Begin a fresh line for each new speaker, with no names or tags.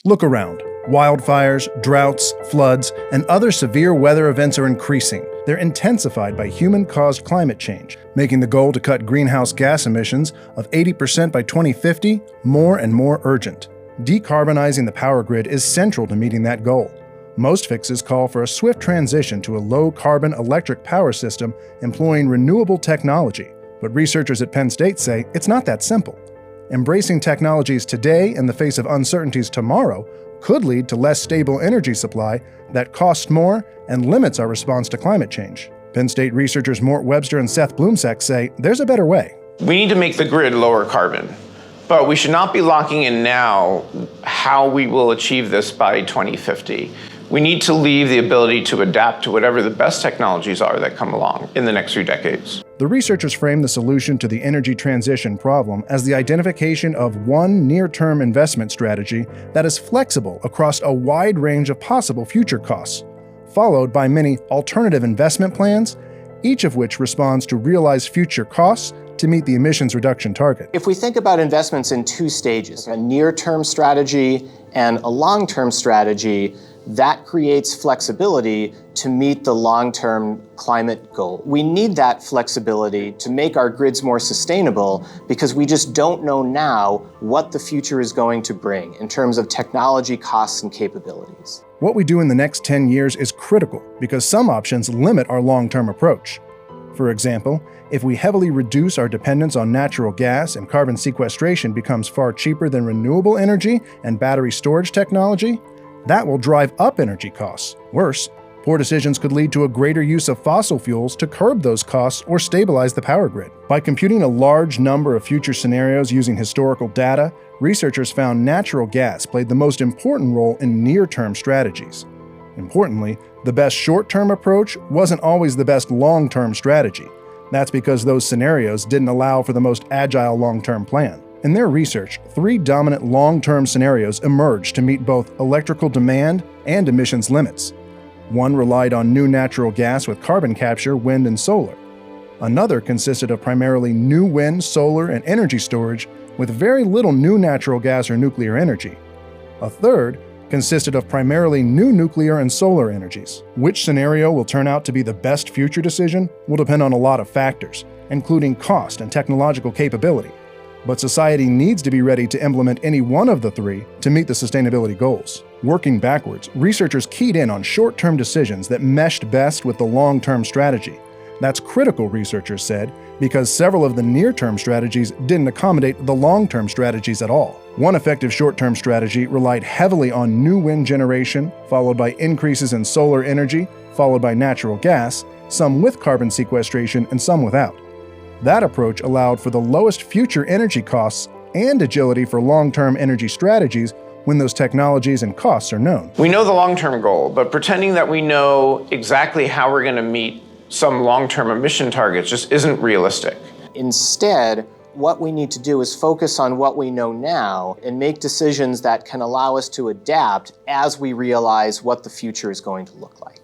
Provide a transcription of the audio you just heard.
Look around. Wildfires, droughts, floods, and other severe weather events are increasing. They're intensified by human-caused climate change, making the goal to cut greenhouse gas emissions of 80% by 2050 more and more urgent. Decarbonizing the power grid is central to meeting that goal. Most fixes call for a swift transition to a low-carbon electric power system employing renewable technology, but researchers at Penn State say it's not that simple. Embracing technologies today in the face of uncertainties tomorrow could lead to less stable energy supply that costs more and limits our response to climate change. Penn State researchers Mort Webster and Seth Blumsack say there's a better way.
We need to make the grid lower carbon, but we should not be locking in now how we will achieve this by 2050. We need to leave the ability to adapt to whatever the best technologies are that come along in the next few decades.
The researchers frame the solution to the energy transition problem as the identification of one near-term investment strategy that is flexible across a wide range of possible future costs, followed by many alternative investment plans, each of which responds to realized future costs to meet the emissions reduction target.
If we think about investments in two stages, a near-term strategy and a long-term strategy, that creates flexibility to meet the long-term climate goal. We need that flexibility to make our grids more sustainable because we just don't know now what the future is going to bring in terms of technology, costs, and capabilities.
What we do in the next 10 years is critical because some options limit our long-term approach. For example, if we heavily reduce our dependence on natural gas and carbon sequestration becomes far cheaper than renewable energy and battery storage technology, that will drive up energy costs. Worse, poor decisions could lead to a greater use of fossil fuels to curb those costs or stabilize the power grid. By computing a large number of future scenarios using historical data, researchers found natural gas played the most important role in near-term strategies. Importantly, the best short-term approach wasn't always the best long-term strategy. That's because those scenarios didn't allow for the most agile long-term plan. In their research, 3 dominant long-term scenarios emerged to meet both electrical demand and emissions limits. One relied on new natural gas with carbon capture, wind, and solar. Another consisted of primarily new wind, solar, and energy storage with very little new natural gas or nuclear energy. A third consisted of primarily new nuclear and solar energies. Which scenario will turn out to be the best future decision will depend on a lot of factors, including cost and technological capability. But society needs to be ready to implement any one of the 3 to meet the sustainability goals. Working backwards, researchers keyed in on short-term decisions that meshed best with the long-term strategy. That's critical, researchers said, because several of the near-term strategies didn't accommodate the long-term strategies at all. One effective short-term strategy relied heavily on new wind generation, followed by increases in solar energy, followed by natural gas, some with carbon sequestration and some without. That approach allowed for the lowest future energy costs and agility for long-term energy strategies when those technologies and costs are known.
We know the long-term goal, but pretending that we know exactly how we're going to meet some long-term emission targets just isn't realistic.
Instead, what we need to do is focus on what we know now and make decisions that can allow us to adapt as we realize what the future is going to look like.